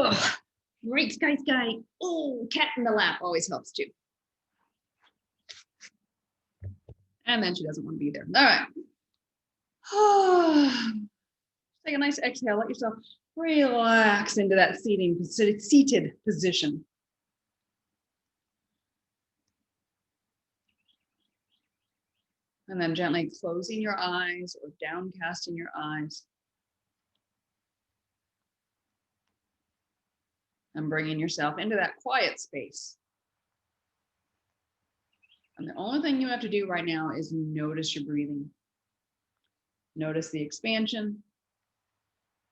Oh, great, sky. Oh, cat in the lap always helps too. And then she doesn't want to be there. All right. Take a nice exhale. Let yourself relax into that seated position. And then gently closing your eyes or downcasting your eyes. And bringing yourself into that quiet space. And the only thing you have to do right now is notice your breathing. Notice the expansion.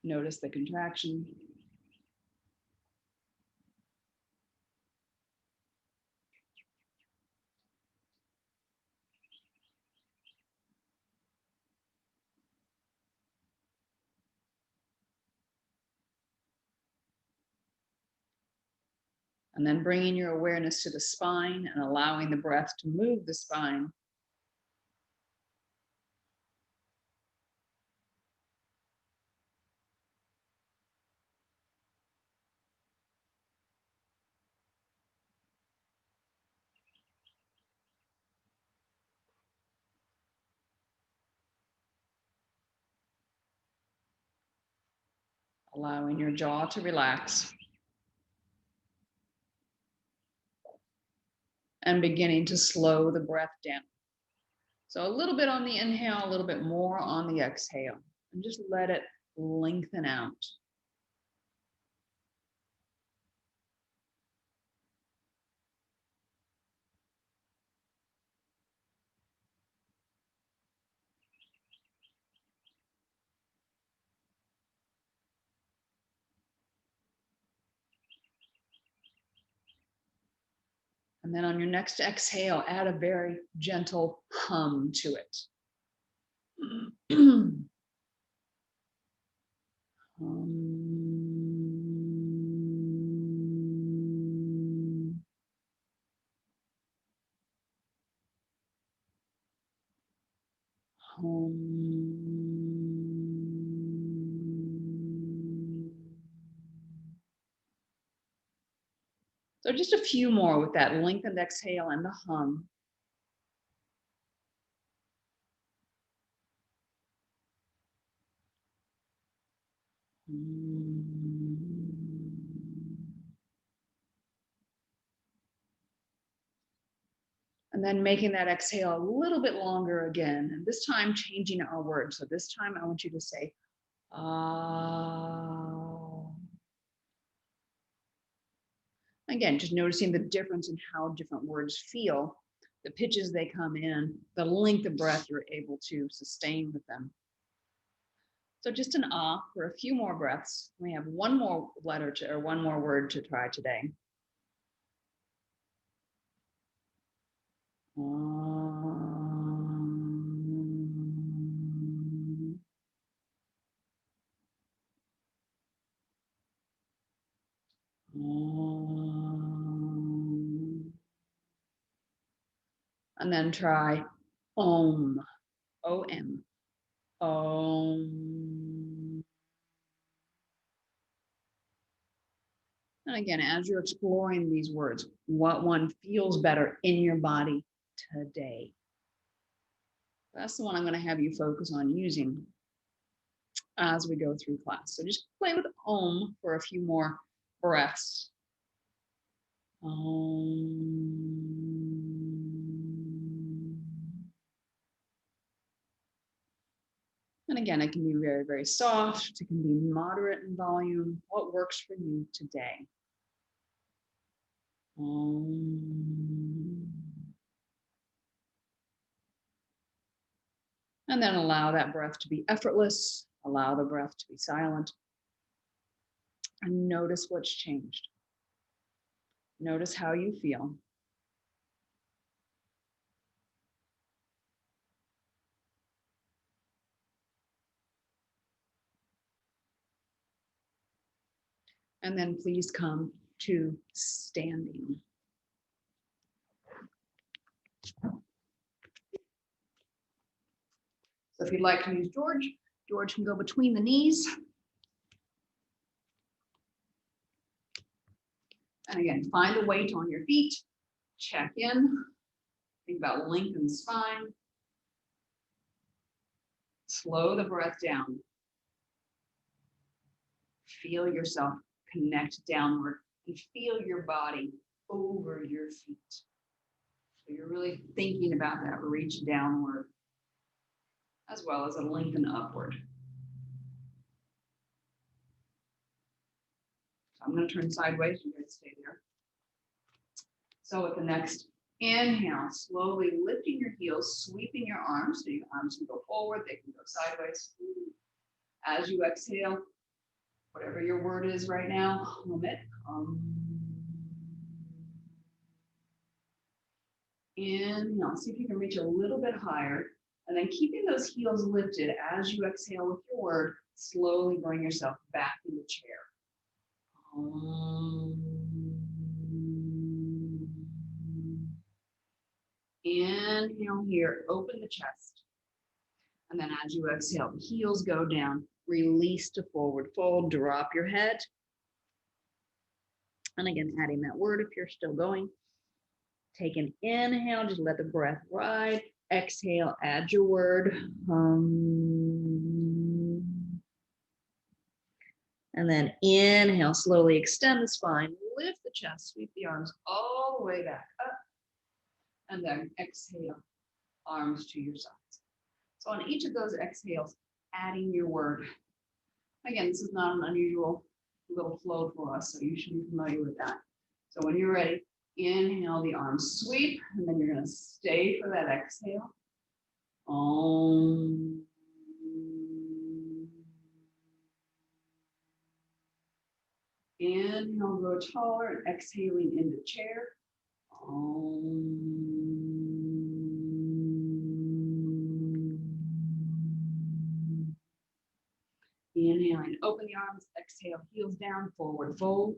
Notice the contraction. And then bringing your awareness to the spine and allowing the breath to move the spine. Allowing your jaw to relax. And beginning to slow the breath down. So a little bit on the inhale, a little bit more on the exhale, and just let it lengthen out. And then on your next exhale, add a very gentle hum to it. So just a few more with that lengthened exhale and the hum. And then making that exhale a little bit longer again, and this time changing our words. So this time I want you to say, ah. Again, just noticing the difference in how different words feel, the pitches they come in, the length of breath you're able to sustain with them. So just an ah for a few more breaths. We have one more letter to, or one more word to try today. And then try Om, O-M, Om. And again, as you're exploring these words, what one feels better in your body today. That's the one I'm going to have you focus on using as we go through class. So just play with Om for a few more breaths. And again, it can be very, very soft. It can be moderate in volume. What works for you today? And then allow that breath to be effortless. Allow the breath to be silent. And notice what's changed. Notice how you feel. And then please come to standing. So if you'd like to use George, George can go between the knees. And again, find the weight on your feet. Check in. Think about lengthened spine. Slow the breath down. Feel yourself connect downward and feel your body over your feet. So you're really thinking about that reach downward as well as a lengthen upward. So I'm going to turn sideways. You guys stay there. So with the next inhale, slowly lifting your heels, sweeping your arms. So your arms can go forward, they can go sideways. As you exhale, whatever your word is right now, hum it. Inhale, see if you can reach a little bit higher. And then keeping those heels lifted as you exhale with your word, slowly bring yourself back in the chair. Inhale here, open the chest. And then as you exhale, the heels go down, release to forward fold, drop your head. And again, adding that word if you're still going. Take an inhale, just let the breath ride. Exhale, add your word. And then inhale, slowly extend the spine, lift the chest, sweep the arms all the way back up. And then exhale, arms to your sides. So on each of those exhales, adding your word. Again, this is not an unusual little flow for us, so you should be familiar with that. So when you're ready, inhale, the arms sweep, and then you're going to stay for that exhale. Inhale, grow taller, and exhaling into chair. Inhaling, open the arms, exhale, heels down, forward fold.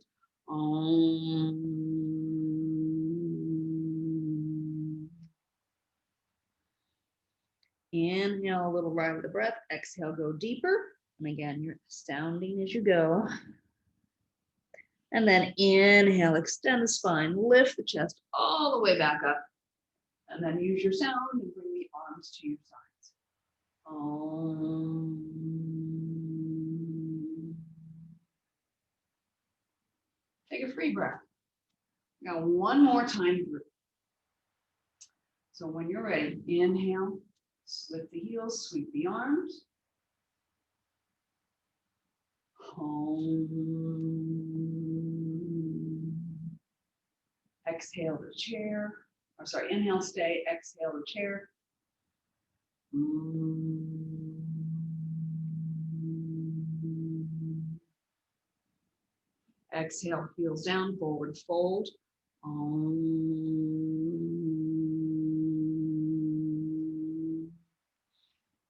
Inhale, a little ride with the breath. Exhale, go deeper. And again, you're sounding as you go. And then inhale, extend the spine, lift the chest all the way back up. And then use your sound and bring the arms to your sides. Take a free breath. Now one more time through. So when you're ready, inhale, lift the heels, sweep the arms. Exhale the chair. Or sorry, inhale, stay, exhale the chair. Exhale, heels down, forward fold.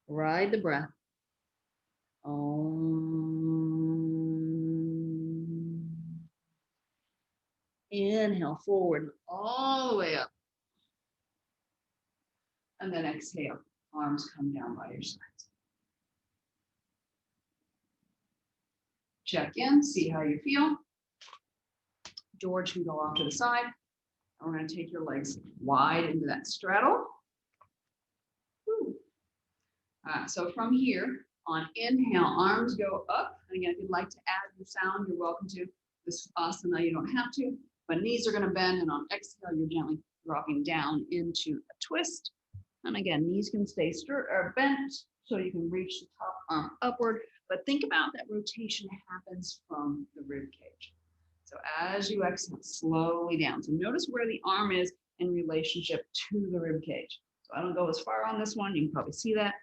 Ride the breath. Inhale, forward, all the way up. And then exhale, arms come down by your sides. Check in, see how you feel. George can go off to the side. And we're going to take your legs wide into that straddle. So from here, on inhale, arms go up. And again, if you'd like to add your sound, you're welcome to. This asana, you don't have to. But knees are going to bend, and on exhale, you're gently dropping down into a twist. And again, knees can stay straight or bent, so you can reach the top arm upward. But think about that rotation happens from the rib cage. So as you exhale, slowly down. So notice where the arm is in relationship to the rib cage. So I don't go as far on this one. You can probably see that.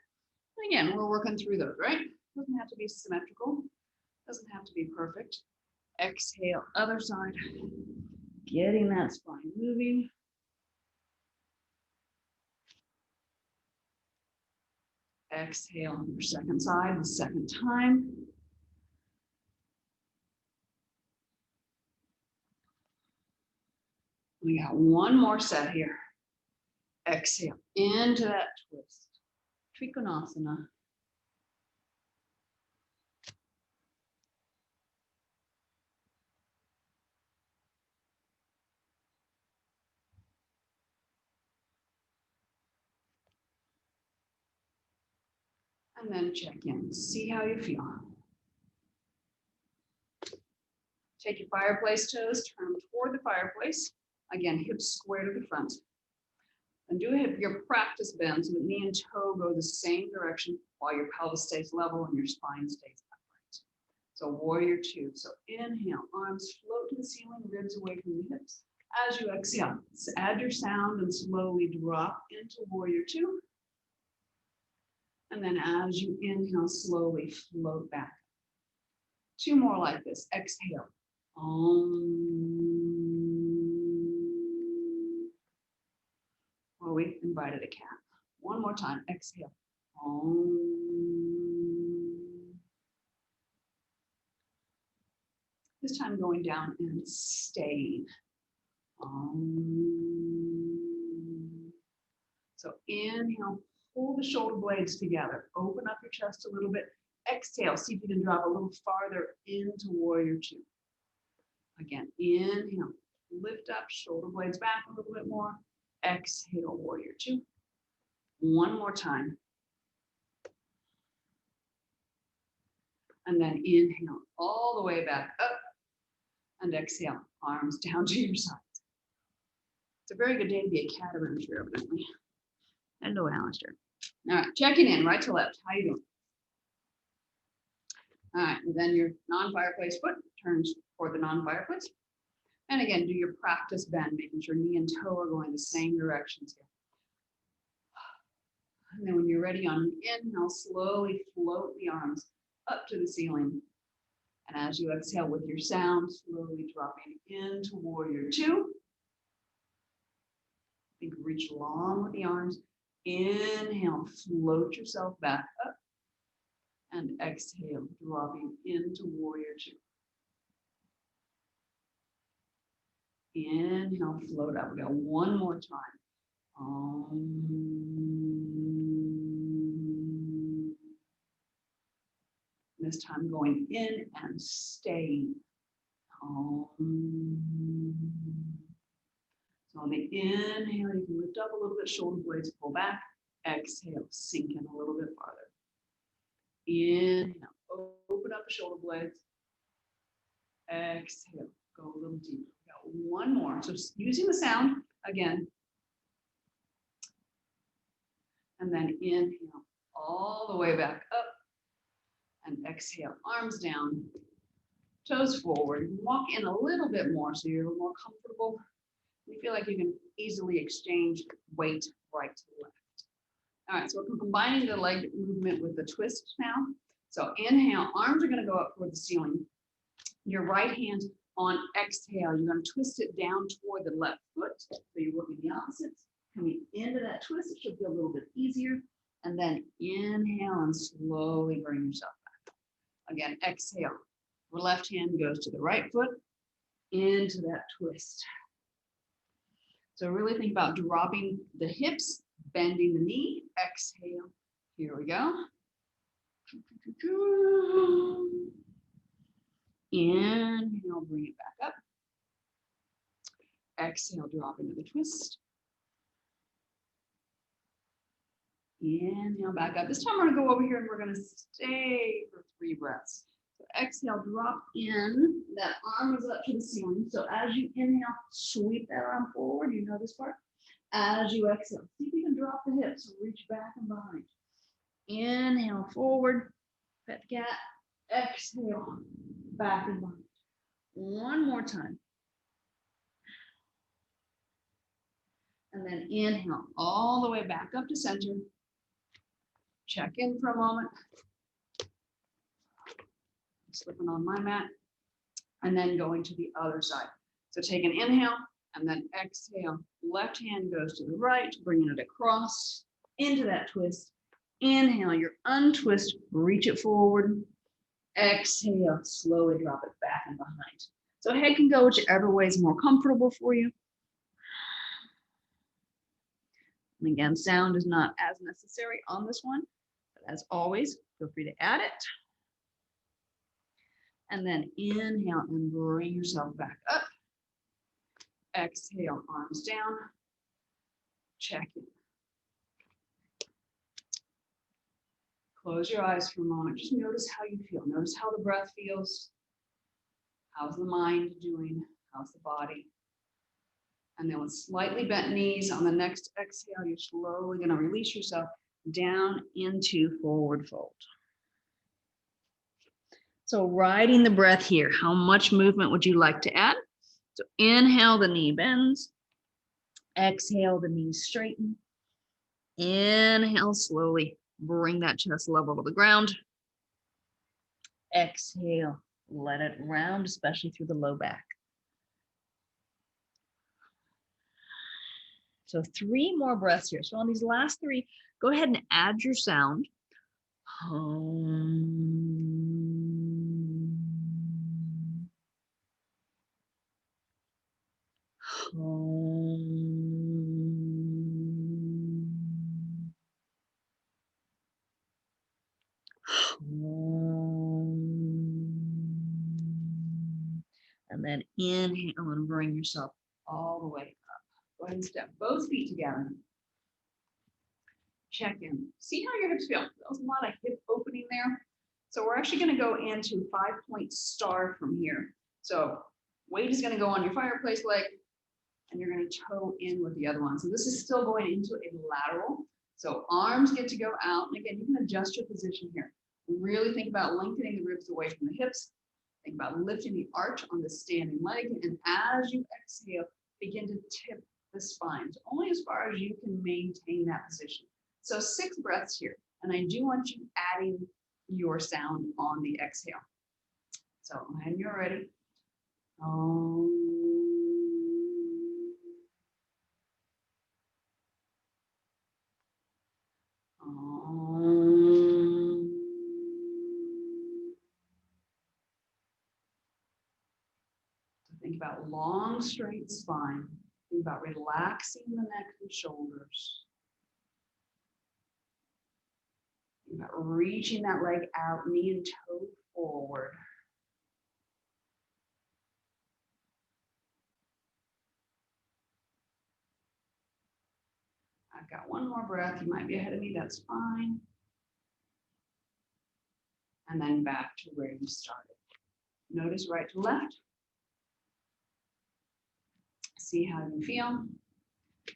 And again, we're working through those, right? Doesn't have to be symmetrical. Doesn't have to be perfect. Exhale, other side. Getting that spine moving. Exhale on your second side, the second time. We got one more set here. Exhale into that twist. Trikonasana. And then check in, see how you feel. Take your fireplace toes, turn them toward the fireplace. Again, hips square to the front. And do your practice bend so that knee and toe go the same direction while your pelvis stays level and your spine stays upright. So warrior two. So inhale, arms float to the ceiling, ribs away from the hips. As you exhale, add your sound and slowly drop into warrior two. And then as you inhale, slowly float back. Two more like this. Exhale. Well, we invited a cat. One more time. Exhale. This time going down and staying. So inhale, pull the shoulder blades together. Open up your chest a little bit. Exhale, see if you can drop a little farther into warrior two. Again, inhale, lift up, shoulder blades back a little bit more. Exhale, warrior two. One more time. And then inhale all the way back up. And exhale, arms down to your sides. It's a very good day to be a cat around here, evidently. Hello, Alistair. All right, checking in right to left. How you doing? All right, and then your non-fireplace foot turns toward the non-fireplace. And again, do your practice bend, making sure knee and toe are going the same directions here. And then when you're ready on inhale, slowly float the arms up to the ceiling. And as you exhale with your sound, slowly dropping into warrior two. Think reach long with the arms. Inhale, float yourself back up. And exhale, dropping into warrior two. Inhale, float up. We got one more time. This time going in and staying. So on the inhale, you can lift up a little bit, shoulder blades pull back. Exhale, sink in a little bit farther. Inhale, open up the shoulder blades. Exhale, go a little deeper. We got one more. So just using the sound again. And then inhale all the way back up. And exhale, arms down, toes forward. Walk in a little bit more so you're more comfortable. You feel like you can easily exchange weight right to left. All right, so we're combining the leg movement with the twist now. So inhale, arms are gonna go up toward the ceiling. Your right hand on exhale, you're gonna twist it down toward the left foot. So you're working the opposites. Coming into that twist, it should feel a little bit easier. And then inhale and slowly bring yourself back. Again, exhale. The left hand goes to the right foot, into that twist. So really think about dropping the hips, bending the knee, exhale. Here we go. Inhale, bring it back up. Exhale, drop into the twist. Inhale, back up. This time we're gonna go over here and we're gonna stay for 3 breaths. So exhale, drop in. That arm is up to the ceiling. So as you inhale, sweep that arm forward. You know this part. As you exhale, see if you can drop the hips. Reach back and behind. Inhale, forward. Pet the cat. Exhale, back and behind. One more time. And then inhale all the way back up to center. Check in for a moment. Slipping on my mat. And then going to the other side. So take an inhale and then exhale. Left hand goes to the right, bringing it across into that twist. Inhale, you untwist, reach it forward. Exhale, slowly drop it back and behind. So head can go whichever way is more comfortable for you. And again, sound is not as necessary on this one, but as always, feel free to add it. And then inhale and bring yourself back up. Exhale, arms down. Check in. Close your eyes for a moment. Just notice how you feel. Notice how the breath feels. How's the mind doing? How's the body? And then with slightly bent knees on the next exhale, you're slowly going to release yourself down into forward fold. So riding the breath here, how much movement would you like to add? So inhale, the knee bends. Exhale, the knees straighten. Inhale, slowly bring that chest level to the ground. Exhale, let it round, especially through the low back. So 3 more breaths here. So on these last 3, go ahead and add your sound. And then inhale and bring yourself all the way up. Go ahead and step both feet together. Check in. See how your hips feel. That was a lot of hip opening there. So we're actually going to go into 5-point star from here. So weight is going to go on your fireplace leg, and you're going to toe in with the other one. So this is still going into a lateral. So arms get to go out. And again, you can adjust your position here. Really think about lengthening the ribs away from the hips. Think about lifting the arch on the standing leg. And as you exhale, begin to tip the spine. So only as far as you can maintain that position. So 6 breaths here. And I do want you adding your sound on the exhale. So when you're ready. Think about long, straight spine. Think about relaxing the neck and shoulders. Think about reaching that leg out, knee and toe forward. I've got 1 more breath. You might be ahead of me. That's fine. And then back to where you started. Notice right to left. See how you feel. And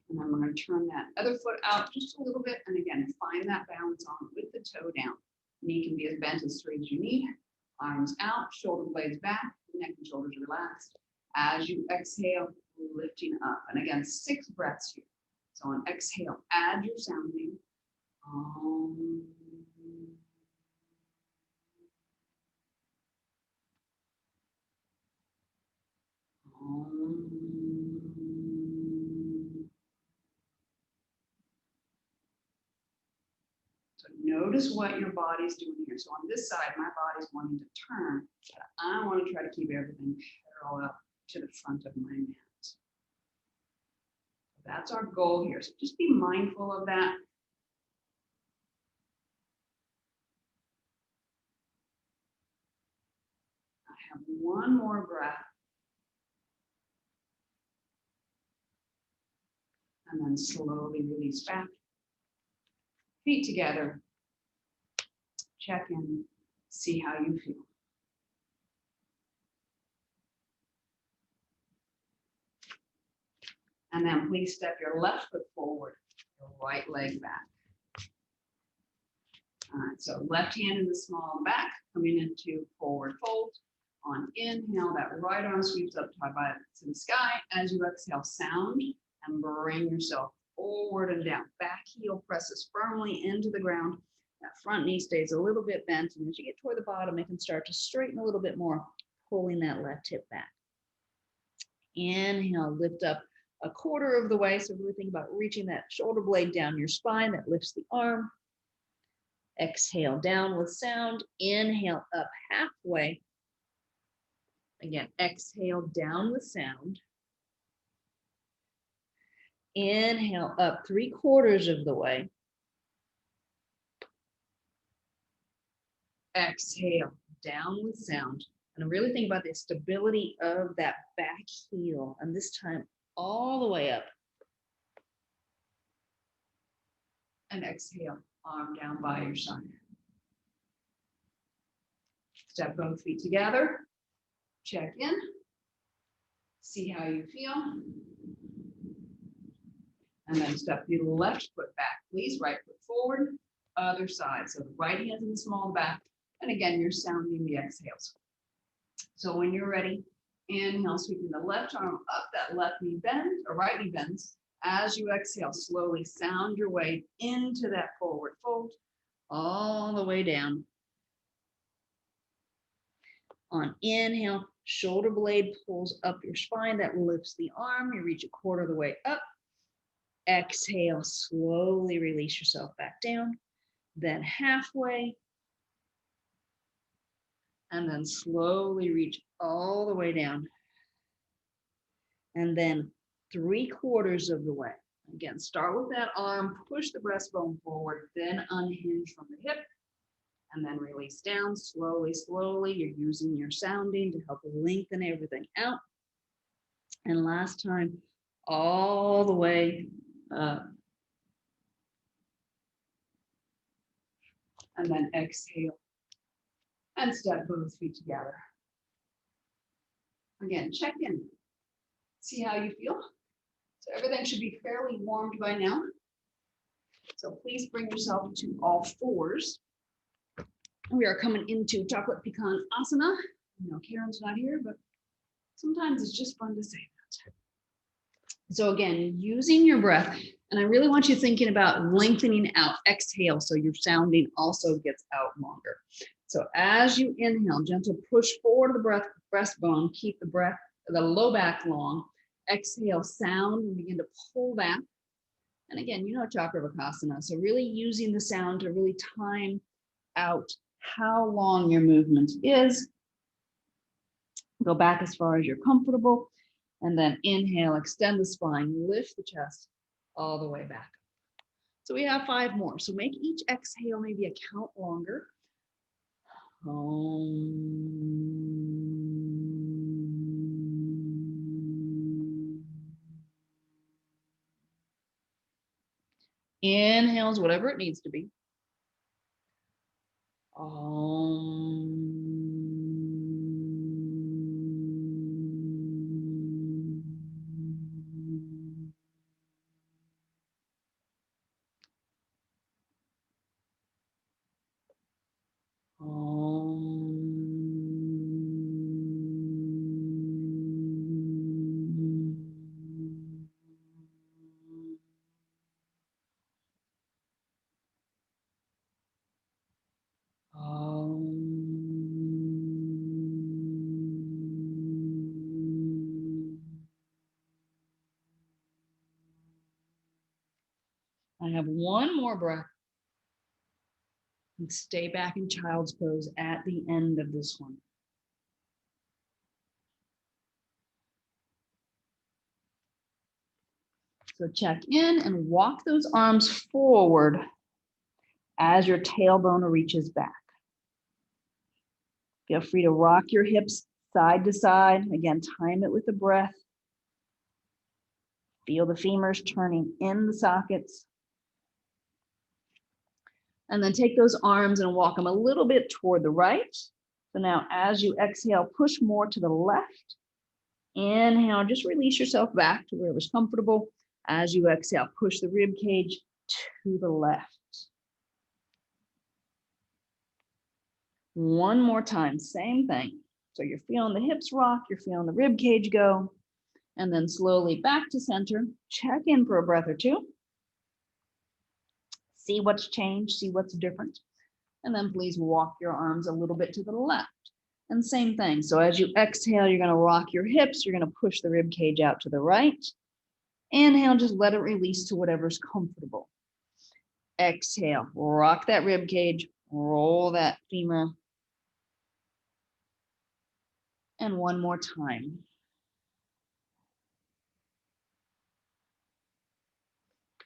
then we're going to turn that other foot out just a little bit. And again, find that balance on with the toe down. Knee can be as bent as straight as you need. Arms out, shoulder blades back, neck and shoulders relaxed. As you exhale, lifting up. And again, 6 breaths here. So on exhale, add your sounding. So notice what your body's doing here. So on this side, my body's wanting to turn, but I want to try to keep everything parallel to the front of my mat. That's our goal here. So just be mindful of that. I have 1 more breath. And then slowly release back. Feet together. Check in. See how you feel. And then please step your left foot forward, your right leg back. All right, so left hand in the small back, coming into forward fold. On inhale, that right arm sweeps up to the sky. As you exhale, sound and bring yourself forward and down. Back heel presses firmly into the ground. That front knee stays a little bit bent. And as you get toward the bottom, it can start to straighten a little bit more, pulling that left hip back. Inhale, lift up 1/4 of the way. So really think about reaching that shoulder blade down your spine that lifts the arm. Exhale down with sound. Inhale up halfway. Again, exhale down with sound. Inhale up 3/4 of the way. Exhale down with sound. And really think about the stability of that back heel. And this time all the way up. And exhale, arm down by your side. Step both feet together. Check in. See how you feel. And then step the left foot back, please. Right foot forward, other side. So the right hand in the small back. And again, you're sounding the exhales. So when you're ready, inhale, sweeping the left arm up, that left knee bends, or right knee bends. As you exhale, slowly sound your way into that forward fold, all the way down. On inhale, shoulder blade pulls up your spine, that lifts the arm. You reach a quarter of the way up. Exhale, slowly release yourself back down. Then halfway. And then slowly reach all the way down. And then 3/4 of the way. Again, start with that arm, push the breastbone forward, then unhinge from the hip. And then release down slowly, slowly. You're using your sounding to help lengthen everything out. And last time, all the way up. And then exhale. And step both feet together. Again, check in. See how you feel. So everything should be fairly warmed by now. So please bring yourself to all fours. We are coming into chocolate pecan asana. You know, Karen's not here, but sometimes it's just fun to say that. So again, using your breath, and I really want you thinking about lengthening out, exhale, so your sounding also gets out longer. So as you inhale, gentle push forward the breastbone, keep the low back long. Exhale, sound, and begin to pull back. And again, you know Chakravakasana, so really using the sound to really time out how long your movement is. Go back as far as you're comfortable. And then inhale, extend the spine, lift the chest all the way back. So we have 5 more. So make each exhale maybe a count longer. Inhales, whatever it needs to be. I have one more breath. And stay back in child's pose at the end of this one. So check in and walk those arms forward as your tailbone reaches back. Feel free to rock your hips side to side. Again, time it with the breath. Feel the femurs turning in the sockets. And then take those arms and walk them a little bit toward the right. So now as you exhale, push more to the left. Inhale, just release yourself back to wherever's comfortable. As you exhale, push the rib cage to the left. One more time, same thing. So you're feeling the hips rock, you're feeling the rib cage go, and then slowly back to center. Check in for a breath or two. See what's changed, see what's different. And then please walk your arms a little bit to the left. And same thing. So as you exhale, you're going to rock your hips. You're going to push the rib cage out to the right. Inhale, just let it release to whatever's comfortable. Exhale, rock that rib cage, roll that femur. And one more time.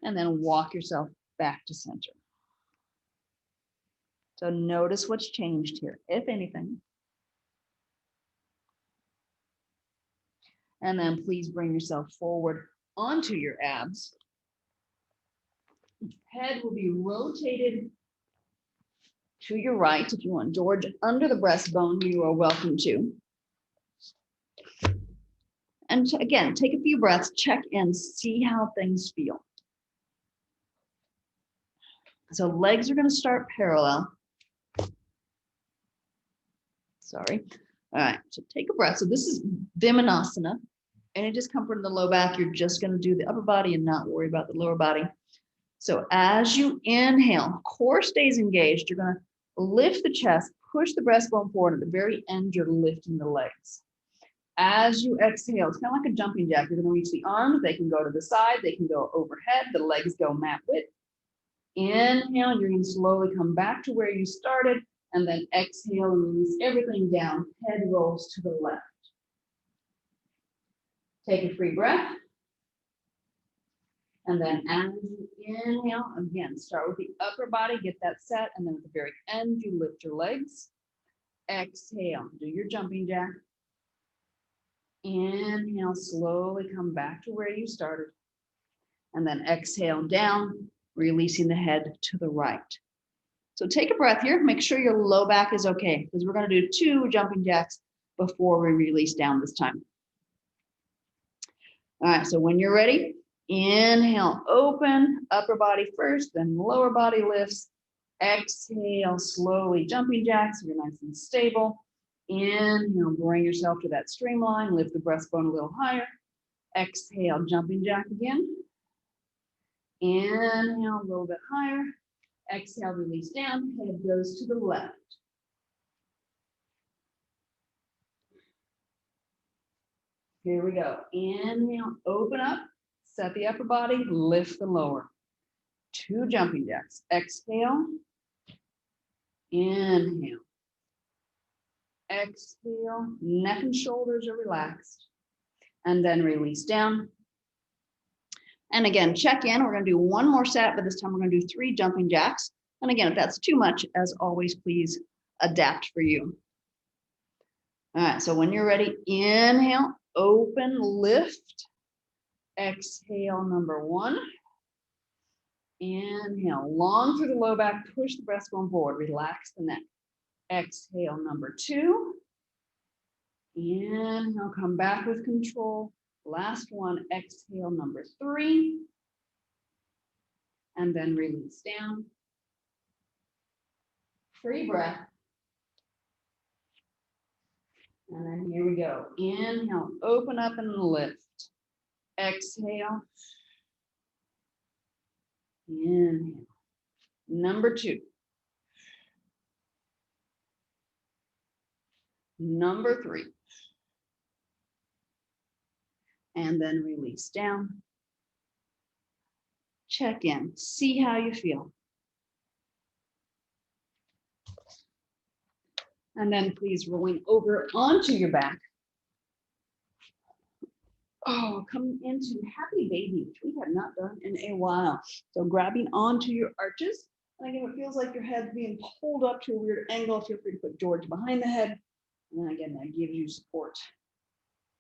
And then walk yourself back to center. So notice what's changed here, if anything. And then please bring yourself forward onto your abs. Head will be rotated To your right, if you want George under the breastbone, you are welcome to. And again, take a few breaths, check in, see how things feel. So legs are going to start parallel. Sorry. All right, so take a breath. So this is Vimanasana. Any discomfort in the low back, you're just going to do the upper body and not worry about the lower body. So as you inhale, core stays engaged. You're going to lift the chest, push the breastbone forward. At the very end, you're lifting the legs. As you exhale, it's kind of like a jumping jack. You're going to reach the arms. They can go to the side. They can go overhead. The legs go mat width. Inhale, you're going to slowly come back to where you started. And then exhale and release everything down. Head rolls to the left. Take a free breath. And then as you inhale, again, start with the upper body, get that set. And then at the very end, you lift your legs. Exhale, do your jumping jack. Inhale, slowly come back to where you started. And then exhale down, releasing the head to the right. So take a breath here. Make sure your low back is okay, because we're going to do 2 jumping jacks before we release down this time. All right, so when you're ready, inhale, open, upper body first, then lower body lifts. Exhale, slowly jumping jacks, so you're nice and stable. Inhale, bring yourself to that streamline, lift the breastbone a little higher. Exhale, jumping jack again. Inhale, a little bit higher. Exhale, release down, head goes to the left. Here we go. Inhale, open up, set the upper body, lift the lower. 2 jumping jacks. Exhale. Inhale. Exhale. Neck and shoulders are relaxed. And then release down. And again, check in. We're going to do 1 more set, but this time we're going to do 3 jumping jacks. And again, if that's too much, as always, please adapt for you. All right, so when you're ready, inhale, open, lift. Exhale, number 1. Inhale, long through the low back, push the breastbone forward, relax the neck. Exhale, number 2. Inhale, come back with control. Last one, exhale, number 3. And then release down. Free breath. And then here we go. Inhale, open up and lift. Exhale. Inhale. Number 2. Number 3. And then release down. Check in. See how you feel. And then please rolling over onto your back. Oh, coming into happy baby, which we have not done in a while. So grabbing onto your arches. And again, it feels like your head's being pulled up to a weird angle. Feel free to put George behind the head. And then again, that gives you support.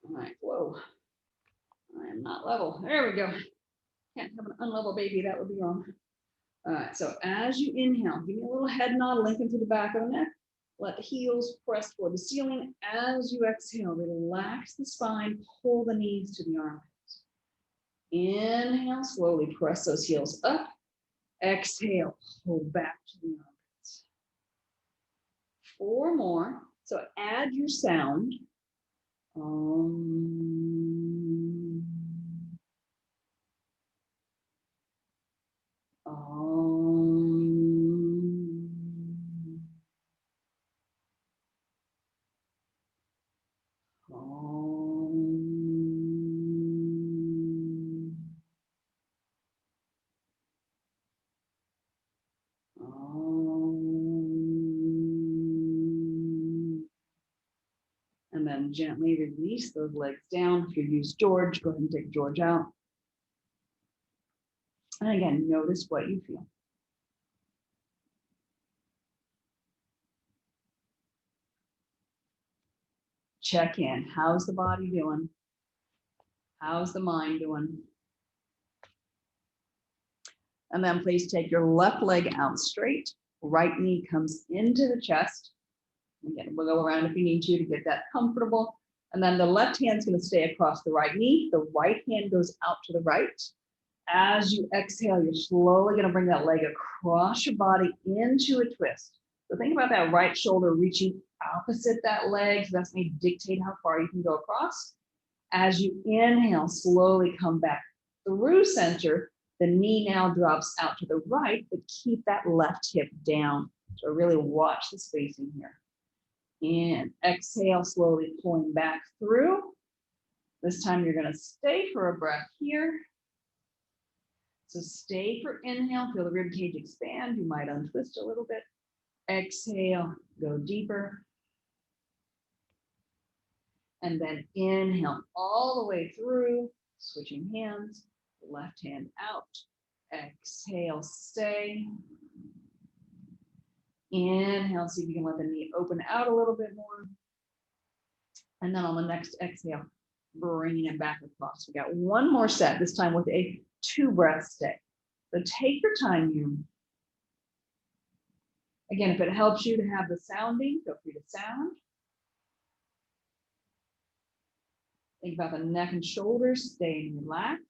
All right, whoa. I am not level. There we go. Can't have an unlevel baby, that would be wrong. All right, so as you inhale, give me a little head nod, lengthen through the back of the neck. Let the heels press toward the ceiling. As you exhale, relax the spine, pull the knees to the armpits. Inhale, slowly press those heels up. Exhale, pull back to the armpits. 4 more. So add your sound. And then gently release those legs down. If you use George, go ahead and take George out. And again, notice what you feel. Check in. How's the body doing? How's the mind doing? And then please take your left leg out straight. Right knee comes into the chest. Again, we'll go around if you need to get that comfortable. And then the left hand's going to stay across the right knee. The right hand goes out to the right. As you exhale, you're slowly going to bring that leg across your body into a twist. So think about that right shoulder reaching opposite that leg. So that's going to dictate how far you can go across. As you inhale, slowly come back through center. The knee now drops out to the right, but keep that left hip down. So really watch the spacing here. And exhale, slowly pulling back through. This time you're going to stay for a breath here. So stay for inhale, feel the rib cage expand. You might untwist a little bit. Exhale, go deeper. And then inhale all the way through, switching hands, left hand out. Exhale, stay. Inhale, see if you can let the knee open out a little bit more. And then on the next exhale, bringing it back across. We got one more set, this time with a 2-breath stay. So take your time here. Again, if it helps you to have the sounding, feel free to sound. Think about the neck and shoulders, staying relaxed.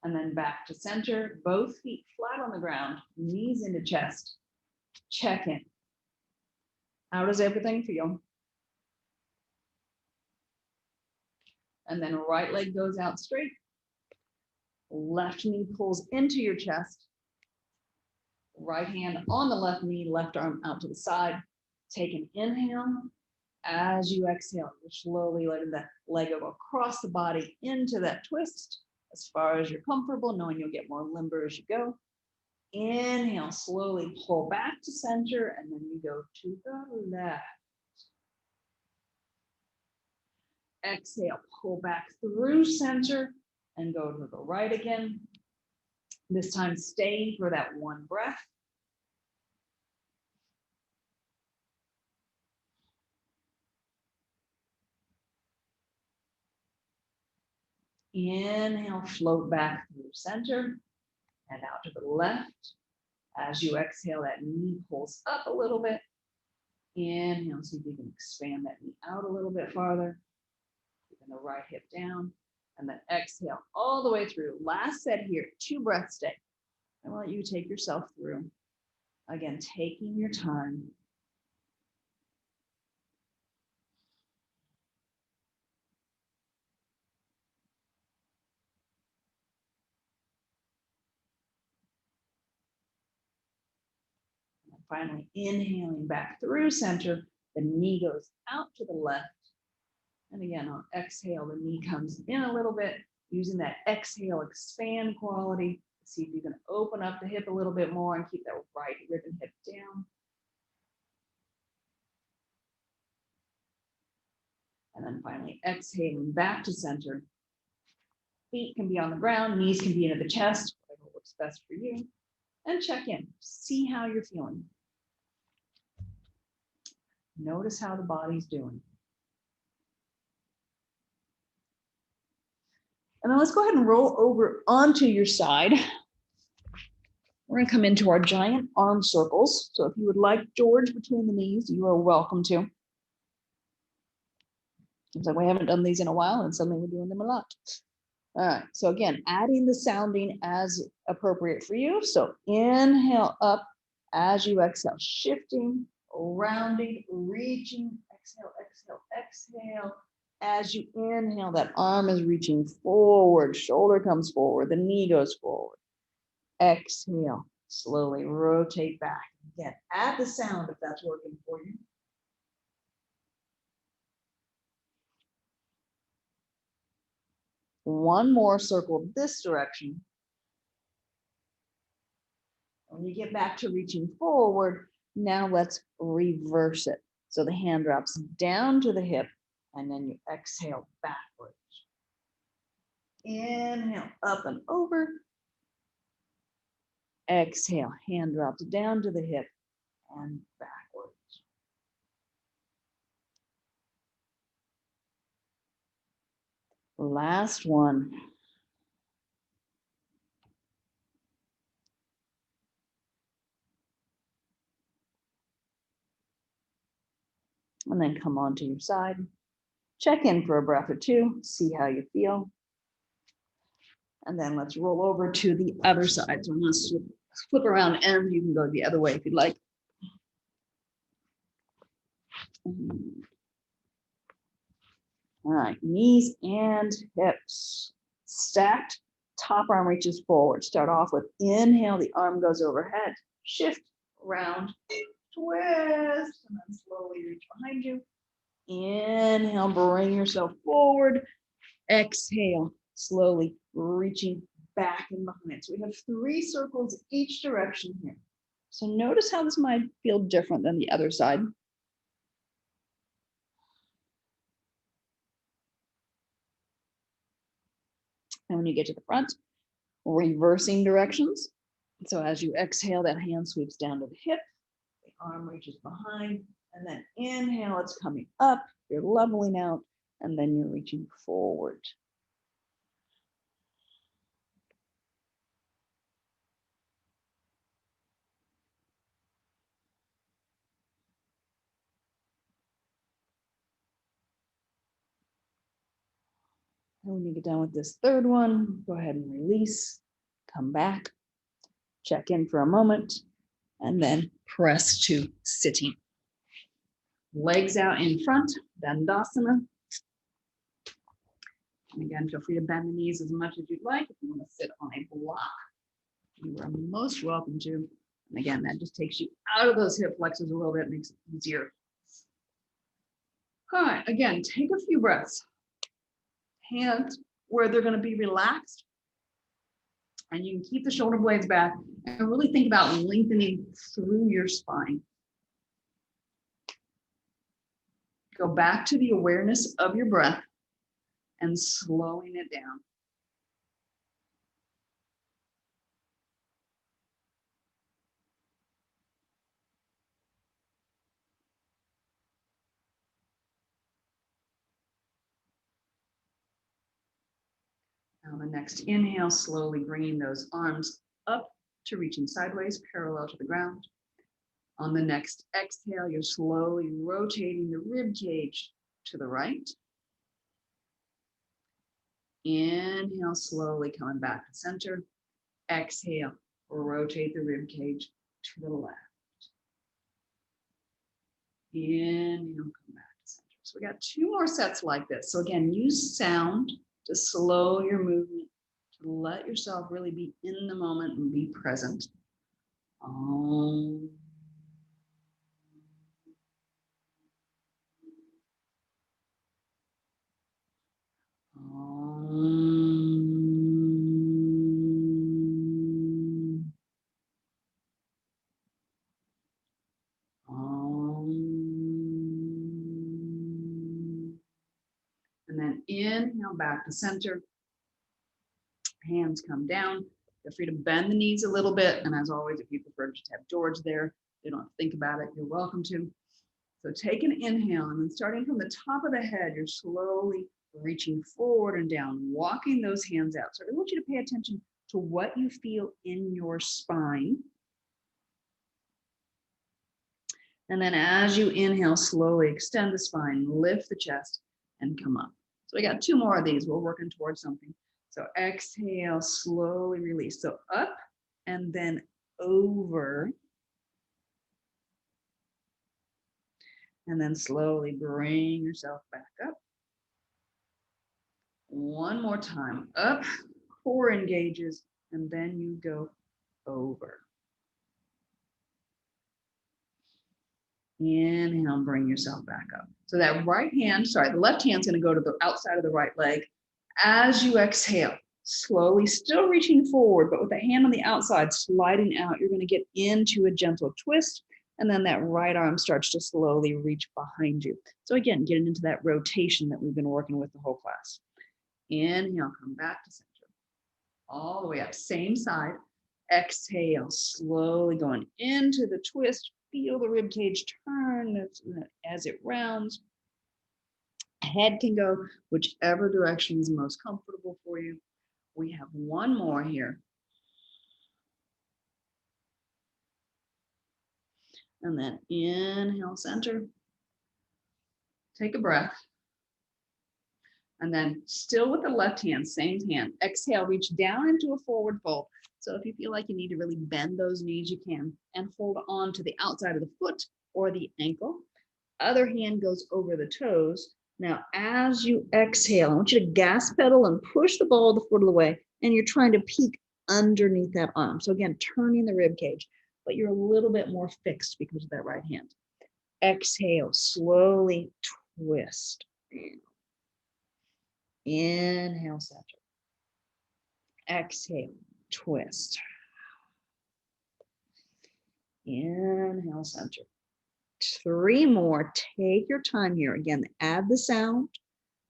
And then back to center, both feet flat on the ground, knees into chest. Check in. How does everything feel? And then right leg goes out straight. Left knee pulls into your chest. Right hand on the left knee, left arm out to the side. Take an inhale. As you exhale, you're slowly letting that leg go across the body into that twist as far as you're comfortable, knowing you'll get more limber as you go. Inhale, slowly pull back to center, and then you go to the left. Exhale, pull back through center and go to the right again. This time, stay for that one breath. Inhale, float back through center and out to the left. As you exhale, that knee pulls up a little bit. Inhale, see if you can expand that knee out a little bit farther. Keeping the right hip down. And then exhale all the way through. Last set here, 2-breath stay. I want you to take yourself through. Again, taking your time. And finally, inhaling back through center. The knee goes out to the left. And again, on exhale, the knee comes in a little bit, using that exhale, expand quality. See if you can open up the hip a little bit more and keep that right rib and hip down. And then finally, exhaling back to center. Feet can be on the ground, knees can be into the chest, whatever works best for you. And check in, see how you're feeling. Notice how the body's doing. And then let's go ahead and roll over onto your side. We're going to come into our giant arm circles. So if you would like George between the knees, you are welcome to. Seems like we haven't done these in a while, and suddenly we're doing them a lot. All right, so again, adding the sounding as appropriate for you. So inhale up as you exhale, shifting, rounding, reaching, exhale, exhale, exhale. As you inhale, that arm is reaching forward, shoulder comes forward, the knee goes forward. Exhale, slowly rotate back. Again, add the sound if that's working for you. One more circle this direction. When you get back to reaching forward, now let's reverse it. So the hand drops down to the hip, and then you exhale backwards. Inhale, up and over. Exhale, hand drops down to the hip and backwards. Last one. And then come onto your side. Check in for a breath or two, see how you feel. And then let's roll over to the other side. So I'm going to flip around and you can go the other way if you'd like. All right, knees and hips stacked. Top arm reaches forward. Start off with inhale, the arm goes overhead. Shift around, twist, and then slowly reach behind you. Inhale, bring yourself forward. Exhale, slowly reaching back and behind. So we have 3 circles each direction here. So notice how this might feel different than the other side. And when you get to the front, reversing directions. So as you exhale, that hand sweeps down to the hip, the arm reaches behind, and then inhale, it's coming up, you're leveling out, and then you're reaching forward. And when you get done with this third one, go ahead and release, come back, check in for a moment, and then press to sitting. Legs out in front, Dandasana. And again, feel free to bend the knees as much as you'd like. If you want to sit on a block, you are most welcome to. And again, that just takes you out of those hip flexors a little bit, makes it easier. All right, again, take a few breaths. Hands where they're going to be relaxed. And you can keep the shoulder blades back and really think about lengthening through your spine. Go back to the awareness of your breath and slowing it down. Now the next inhale, slowly bringing those arms up to reaching sideways, parallel to the ground. On the next exhale, you're slowly rotating the rib cage to the right. Inhale, slowly coming back to center. Exhale, rotate the rib cage to the left. Inhale, come back to center. So we got 2 more sets like this. So again, use sound to slow your movement, to let yourself really be in the moment and be present. Om. And then inhale back to center. Hands come down. Feel free to bend the knees a little bit. And as always, if you prefer to have George there, you don't have to think about it, you're welcome to. So take an inhale, and then starting from the top of the head, you're slowly reaching forward and down, walking those hands out. So I want you to pay attention to what you feel in your spine. And then as you inhale, slowly extend the spine, lift the chest, and come up. So we got 2 more of these. We're working towards something. So exhale, slowly release. So up and then over. And then slowly bring yourself back up. One more time. Up, core engages, and then you go over. Inhale, bring yourself back up. So that right hand, the left hand's going to go to the outside of the right leg. As you exhale, slowly, still reaching forward, but with the hand on the outside, sliding out, you're going to get into a gentle twist. And then that right arm starts to slowly reach behind you. So again, getting into that rotation that we've been working with the whole class. Inhale, come back to center. All the way up, same side. Exhale, slowly going into the twist. Feel the rib cage turn as it rounds. Head can go whichever direction is most comfortable for you. We have one more here. And then inhale, center. Take a breath. And then still with the left hand, same hand. Exhale, reach down into a forward fold. So if you feel like you need to really bend those knees, you can. And hold on to the outside of the foot or the ankle. Other hand goes over the toes. Now, as you exhale, I want you to gas pedal and push the ball of the foot of the way. And you're trying to peek underneath that arm. So again, turning the rib cage, but you're a little bit more fixed because of that right hand. Exhale, slowly twist. Inhale, center. Exhale, twist. Inhale, center. 3 more. Take your time here. Again, add the sound.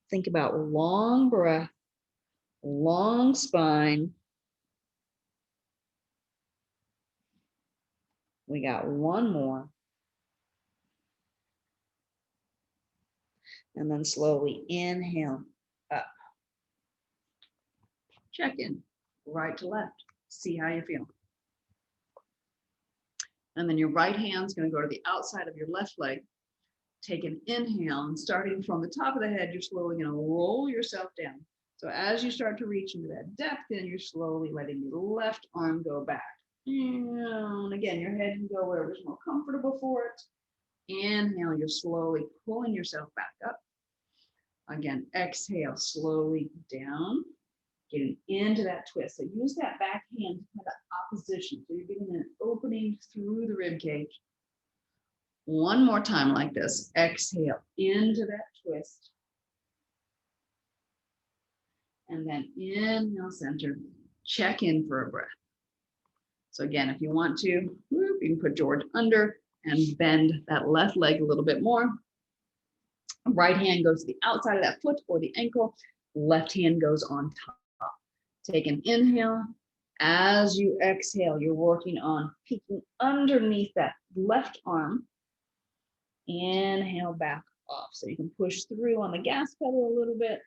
Think about long breath, long spine. We got one more. And then slowly inhale up. Check in, right to left. See how you feel. And then your right hand's going to go to the outside of your left leg. Take an inhale, and starting from the top of the head, you're slowly going to roll yourself down. So as you start to reach into that depth, then you're slowly letting your left arm go back. And again, your head can go wherever's more comfortable for it. Inhale, you're slowly pulling yourself back up. Again, exhale, slowly down, getting into that twist. So use that back hand to kind of opposition. So you're getting an opening through the rib cage. One more time like this. Exhale into that twist. And then inhale, center. Check in for a breath. So again, if you want to, you can put George under and bend that left leg a little bit more. Right hand goes to the outside of that foot or the ankle. Left hand goes on top. Take an inhale. As you exhale, you're working on peeking underneath that left arm. Inhale back off. So you can push through on the gas pedal a little bit.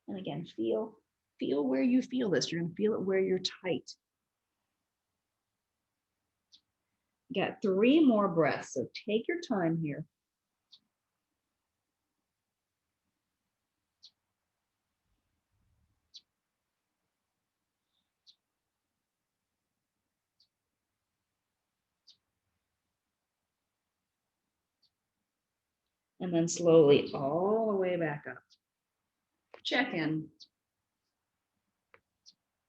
And again, feel where you feel this. You're going to feel it where you're tight. You got 3 more breaths, so take your time here. And then slowly all the way back up. Check in.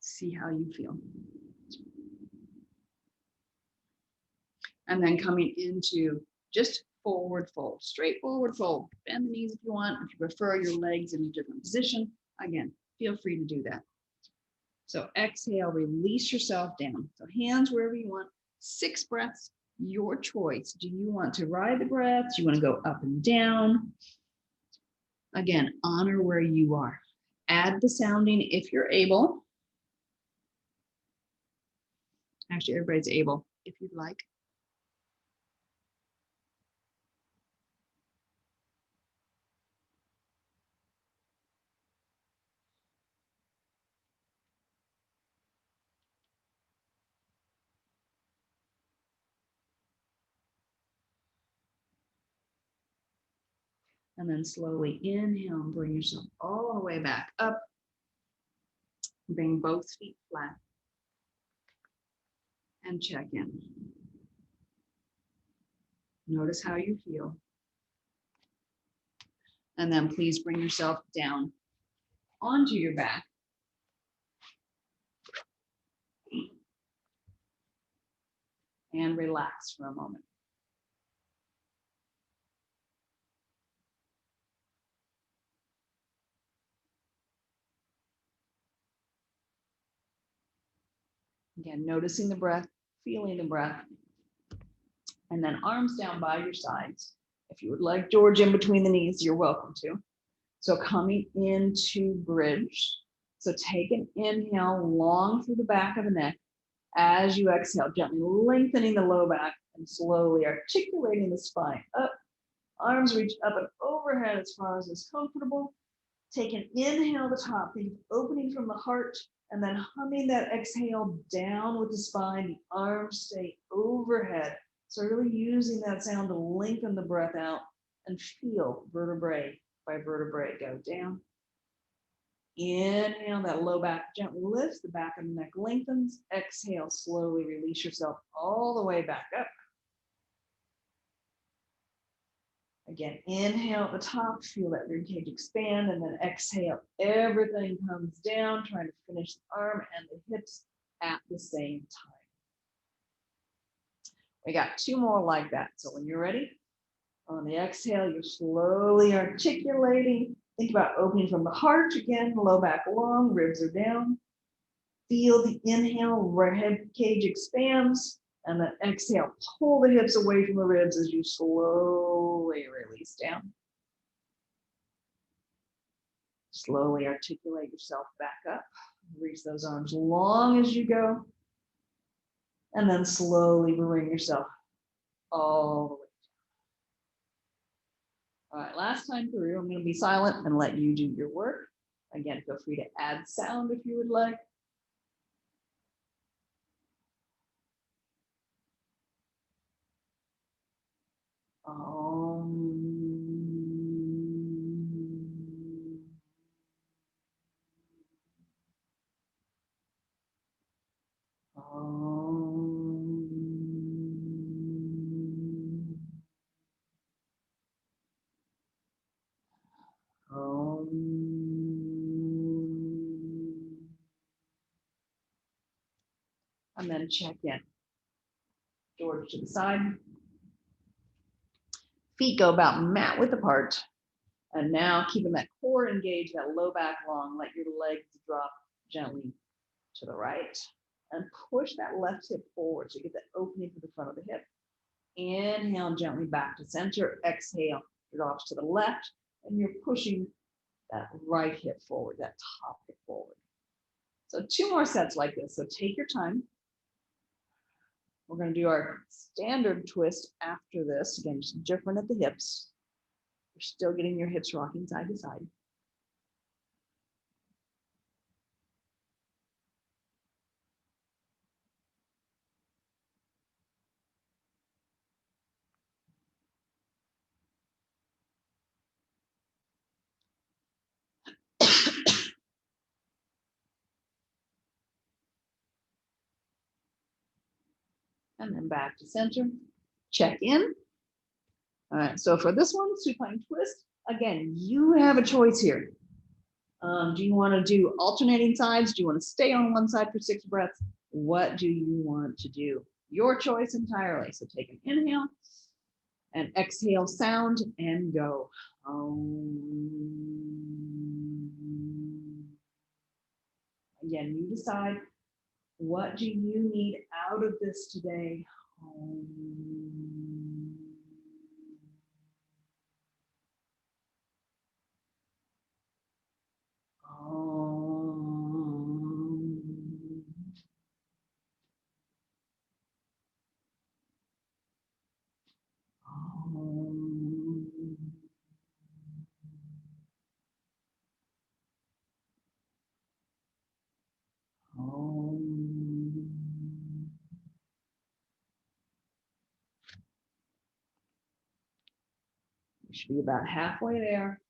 See how you feel. And then coming into just forward fold, straight forward fold. Bend the knees if you want. If you prefer your legs in a different position, again, feel free to do that. So exhale, release yourself down. So hands wherever you want. 6 breaths, your choice. Do you want to ride the breaths? Do you want to go up and down? Again, honor where you are. Add the sounding if you're able. Actually, everybody's able if you'd like. And then slowly inhale and bring yourself all the way back up. Bring both feet flat. And check in. Notice how you feel. And then please bring yourself down onto your back. And relax for a moment. Again, noticing the breath, feeling the breath. And then arms down by your sides. If you would like George in between the knees, you're welcome to. So coming into bridge. So take an inhale long through the back of the neck. As you exhale, gently lengthening the low back and slowly articulating the spine up. Arms reach up and overhead as far as is comfortable. Take an inhale at the top, think of opening from the heart, and then humming that exhale down with the spine. The arms stay overhead. So really using that sound to lengthen the breath out and feel vertebrae by vertebrae go down. Inhale, that low back gently lifts, the back of the neck lengthens. Exhale, slowly release yourself all the way back up. Again, inhale at the top, feel that ribcage expand, and then exhale, everything comes down, trying to finish the arm and the hips at the same time. We got two more like that. So when you're ready, on the exhale, you're slowly articulating. Think about opening from the heart again, low back long, ribs are down. Feel the inhale, rib cage expands, and then exhale, pull the hips away from the ribs as you slowly release down. Slowly articulate yourself back up. Reach those arms long as you go. And then slowly bring yourself all the way down. All right, last time through, I'm going to be silent and let you do your work. Again, feel free to add sound if you would like. And then check in. George to the side. Feet go about mat width apart. And now keeping that core engaged, that low back long, let your legs drop gently to the right. And push that left hip forward so you get that opening to the front of the hip. Inhale gently back to center. Exhale, drops to the left. And you're pushing that right hip forward, that top hip forward. So two more sets like this. So take your time. We're going to do our standard twist after this. Again, just different at the hips. You're still getting your hips rocking side to side. And then back to center. Check in. All right, so for this one, supine twist, again, you have a choice here. Do you want to do alternating sides? Do you want to stay on one side for 6 breaths? What do you want to do? Your choice entirely. So take an inhale and exhale sound and go. Again, you decide, what do you need out of this today? You should be about halfway there.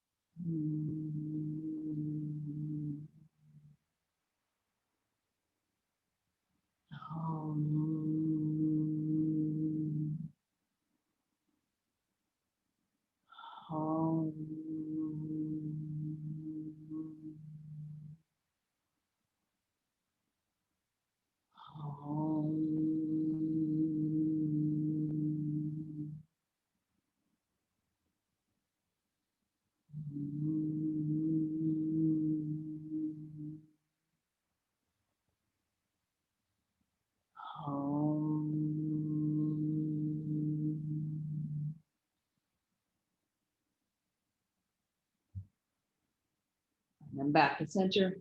Come back to center.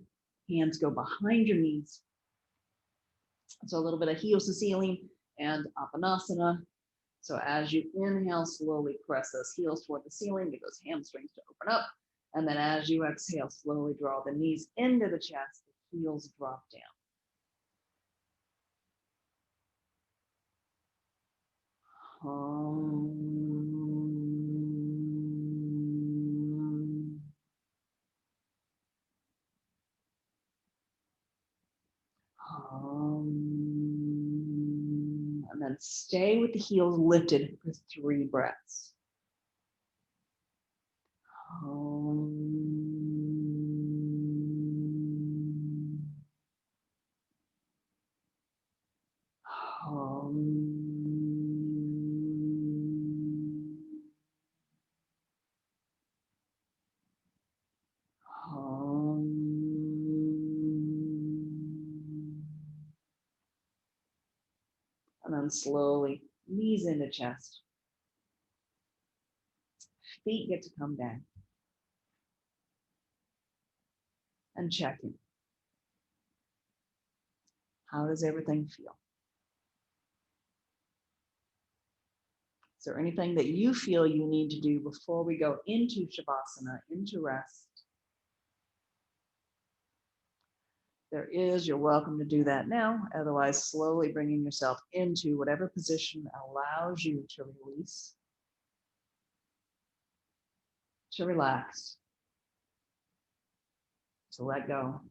Hands go behind your knees. So a little bit of heels to ceiling and Apanasana. So as you inhale, slowly press those heels toward the ceiling, get those hamstrings to open up. And then as you exhale, slowly draw the knees into the chest, the heels drop down. And then stay with the heels lifted for 3 breaths. And then slowly knees into chest. Feet get to come down. And check in. How does everything feel? Is there anything that you feel you need to do before we go into Shavasana, into rest? There is, you're welcome to do that now. Otherwise, slowly bringing yourself into whatever position allows you to release, to relax, to let go.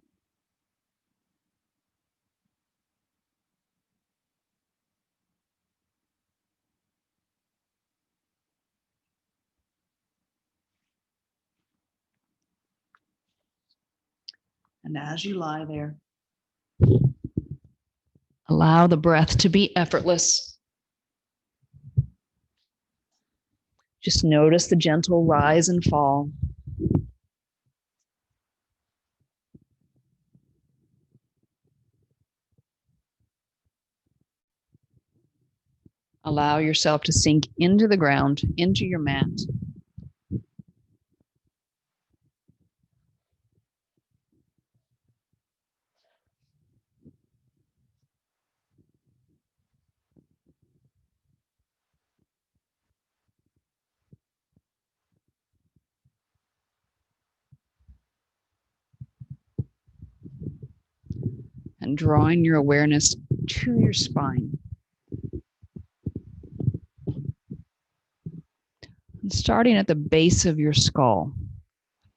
And as you lie there, allow the breath to be effortless. Just notice the gentle rise and fall. Allow yourself to sink into the ground, into your mat. And drawing your awareness to your spine. And starting at the base of your skull,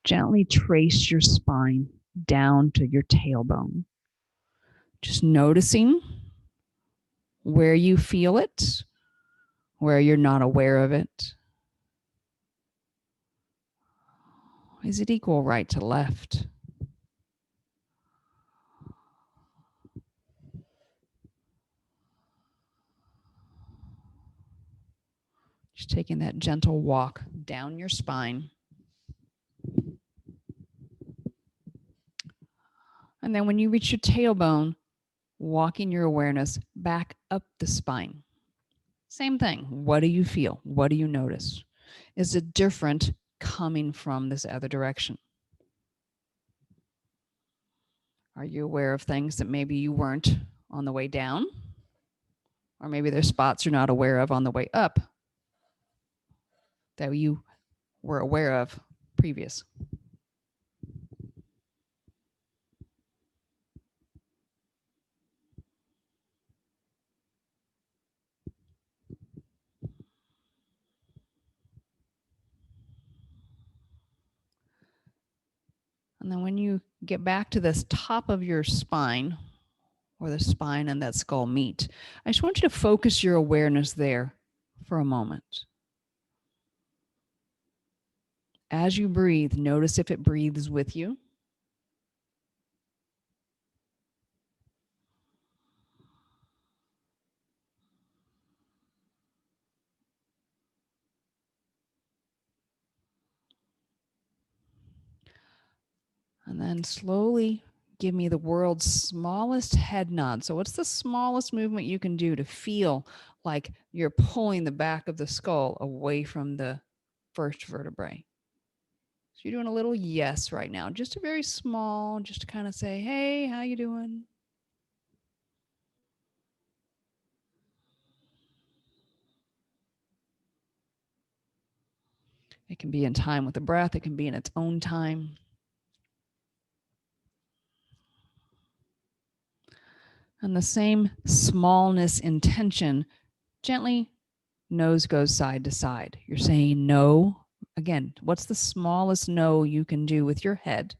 gently trace your spine down to your tailbone. Just noticing where you feel it, where you're not aware of it. Is it equal right to left? Just taking that gentle walk down your spine. And then when you reach your tailbone, walking your awareness back up the spine. Same thing. What do you feel? What do you notice? Is it different coming from this other direction? Are you aware of things that maybe you weren't on the way down? Or maybe there's spots you're not aware of on the way up that you were aware of previous. And then when you get back to this top of your spine, or the spine and that skull meet, I just want you to focus your awareness there for a moment. As you breathe, notice if it breathes with you. And then slowly give me the world's smallest head nod. So what's the smallest movement you can do to feel like you're pulling the back of the skull away from the first vertebrae? So you're doing a little yes right now, just a very small, just to kind of say, hey, how you doing? It can be in time with the breath. It can be in its own time. And the same smallness intention, gently, nose goes side to side. You're saying no. Again, what's the smallest no you can do with your head?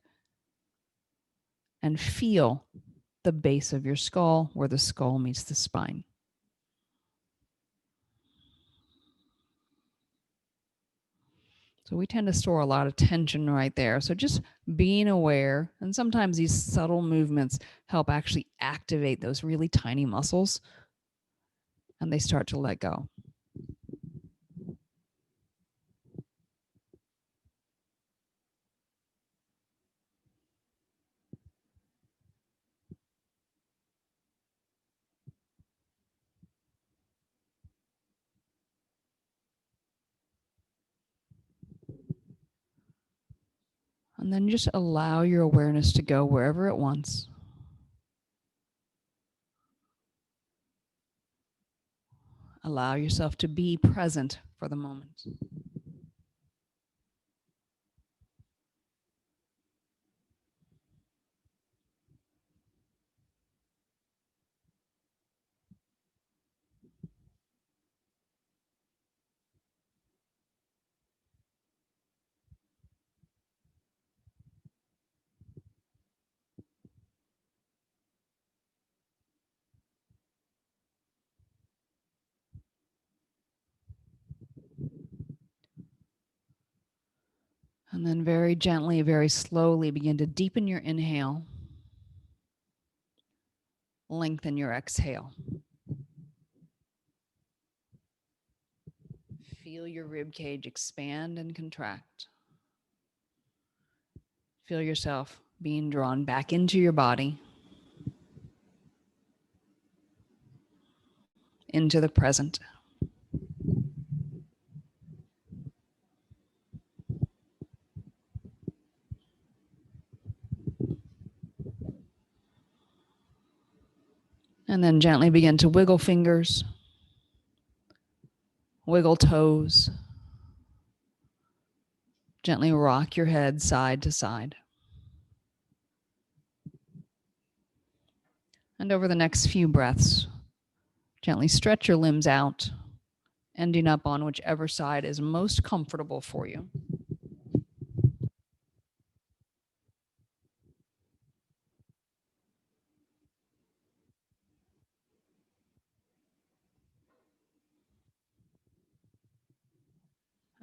And feel the base of your skull where the skull meets the spine. So we tend to store a lot of tension right there. So just being aware, and sometimes these subtle movements help actually activate those really tiny muscles and they start to let go. And then just allow your awareness to go wherever it wants. Allow yourself to be present for the moment. And then very gently, very slowly begin to deepen your inhale. Lengthen your exhale. Feel your rib cage expand and contract. Feel yourself being drawn back into your body, into the present. And then gently begin to wiggle fingers, wiggle toes. Gently rock your head side to side. And over the next few breaths, gently stretch your limbs out, ending up on whichever side is most comfortable for you.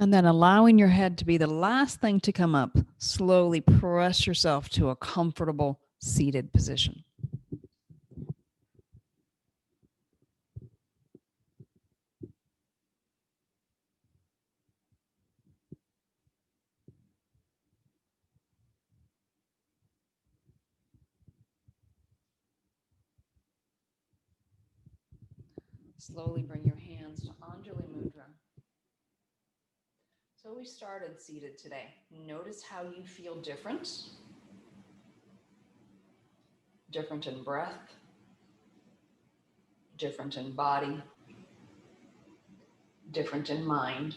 And then allowing your head to be the last thing to come up, slowly press yourself to a comfortable seated position. Slowly bring your hands to Anjali Mudra. So we started seated today. Notice how you feel different. Different in breath, different in body, different in mind.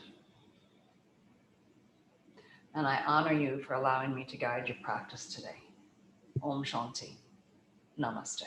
And I honor you for allowing me to guide your practice today. Om Shanti. Namaste.